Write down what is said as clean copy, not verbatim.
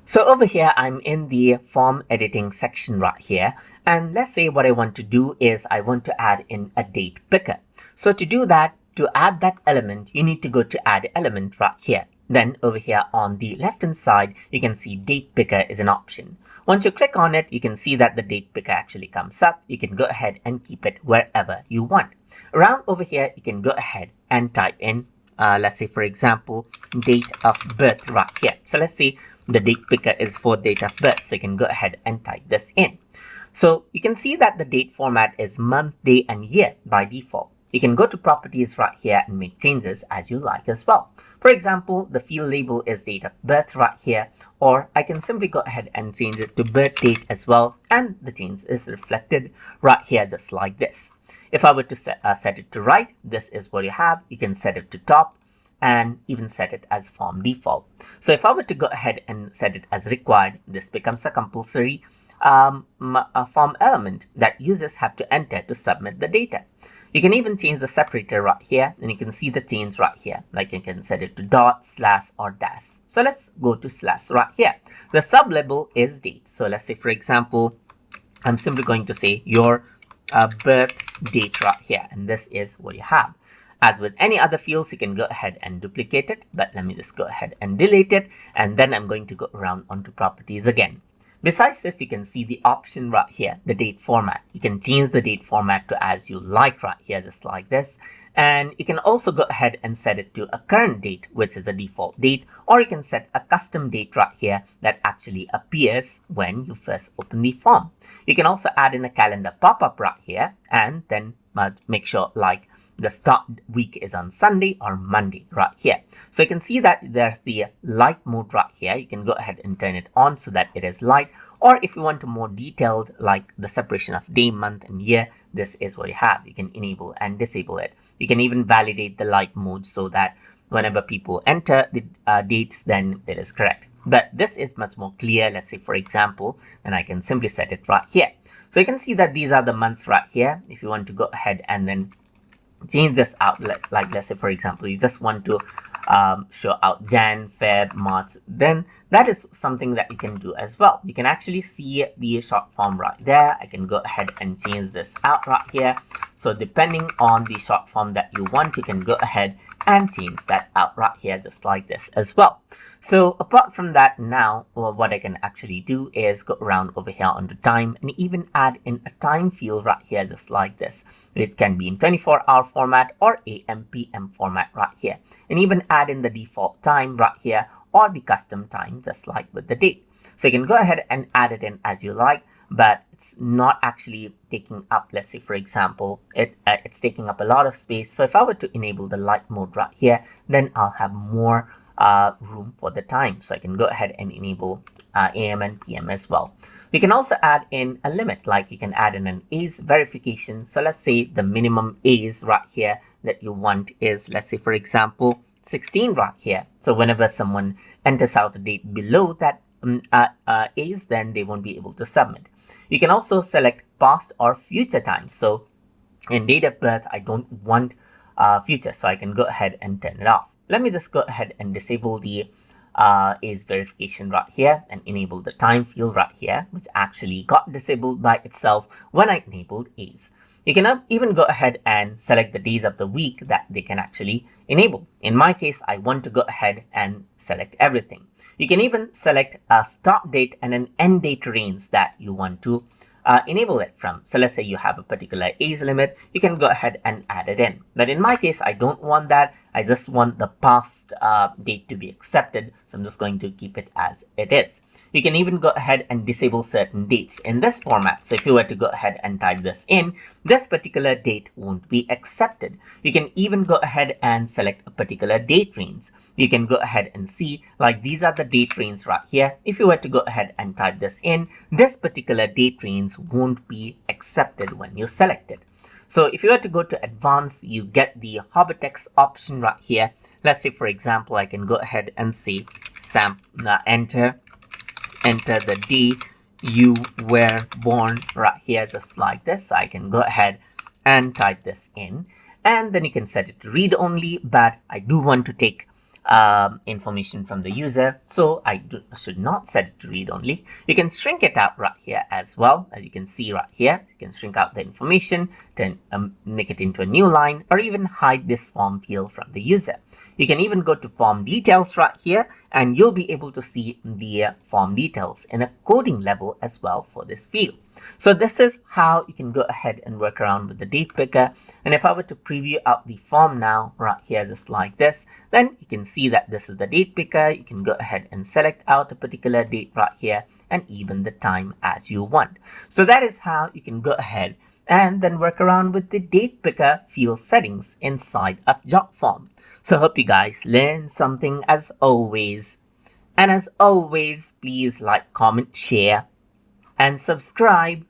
So over here, I'm in the form editing section right here. And let's say what I want to do is I want to add in a date picker. So to do that, to add that element, you need to go to add element right here. Then over here on the left hand side, you can see date picker is an option. Once you click on it, you can see that the date picker actually comes up. You can go ahead and keep it wherever you want. Around over here, you can go ahead and type in, let's say for example, date of birth right here. So let's say the date picker is for date of birth. So you can go ahead and type this in. So you can see that the date format is month, day, and year by default. You can go to properties right here and make changes as you like as well. For example, the field label is date of birth right here, or I can simply go ahead and change it to birth date as well, and the change is reflected right here just like this. If I were to set it to right, this is what you have. You can set it to top and even set it as form default. So if I were to go ahead and set it as required, this becomes a compulsory form element that users have to enter to submit the data. You can even change the separator right here, and you can see the change right here. Like you can set it to dot, slash, or dash. So let's go to slash right here. The sub-label is date. So let's say, for example, I'm simply going to say your birth date right here, and this is what you have. As with any other fields, you can go ahead and duplicate it, but let me just go ahead and delete it, and then I'm going to go around onto properties again. Besides this, you can see the option right here, the date format. You can change the date format to as you like right here, just like this. And you can also go ahead and set it to a current date, which is a default date, or you can set a custom date right here that actually appears when you first open the form. You can also add in a calendar pop-up right here, and then make sure like the start week is on Sunday or Monday right here. So you can see that there's the light mode right here. You can go ahead and turn it on so that it is light. Or if you want a more detailed, like the separation of day, month, and year, this is what you have. You can enable and disable it. You can even validate the light mode so that whenever people enter the dates, then it is correct. But this is much more clear. Let's say, for example, then I can simply set it right here. So you can see that these are the months right here. If you want to go ahead and then change this out, like let's say for example you just want to show out Jan, Feb, March, then that is something that you can do as well. You can actually see the short form right there. I can go ahead and change this out right here. So depending on the short form that you want, you can go ahead and change that out right here just like this as well. So apart from that, now what I can actually do is go around over here onto time and even add in a time field right here just like this. It can be in 24-hour format or AM PM format right here, and even add in the default time right here or the custom time just like with the date. So you can go ahead and add it in as you like, but it's not actually taking up, let's say for example, it's taking up a lot of space. So if I were to enable the light mode right here, then I'll have more room for the time. So I can go ahead and enable AM and PM as well. We can also add in a limit, like you can add in an age verification. So let's say the minimum age right here that you want is, let's say for example, 16 right here. So whenever someone enters out a date below that age, then they won't be able to submit. You can also select past or future time. So in date of birth, I don't want future, so I can go ahead and turn it off. Let me just go ahead and disable the age verification right here and enable the time field right here, which actually got disabled by itself when I enabled age. You can even go ahead and select the days of the week that they can actually enable. In my case, I want to go ahead and select everything. You can even select a start date and an end date range that you want to enable it from. So let's say you have a particular age limit, you can go ahead and add it in. But in my case, I don't want that. I just want the past date to be accepted. So I'm just going to keep it as it is. You can even go ahead and disable certain dates in this format. So if you were to go ahead and type this in, this particular date won't be accepted. You can even go ahead and select a particular date range. You can go ahead and see, like these are the date range right here. If you were to go ahead and type this in, this particular date range won't be accepted when you select it. So if you were to go to advanced, you get the hover text option right here. Let's say for example, I can go ahead and say enter the day you were born right here, just like this. So I can go ahead and type this in, and then you can set it to read only, but I do want to take information from the user. So I should not set it to read only. You can shrink it out right here as well. As you can see right here, you can shrink out the information, then make it into a new line, or even hide this form field from the user. You can even go to form details right here, and you'll be able to see the form details in a coding level as well for this field. So this is how you can go ahead and work around with the date picker. And if I were to preview out the form now right here, just like this, then you can see that this is the date picker. You can go ahead and select out a particular date right here and even the time as you want. So that is how you can go ahead and then work around with the date picker field settings inside of Jotform. So hope you guys learned something as always. And as always, please like, comment, share, and subscribe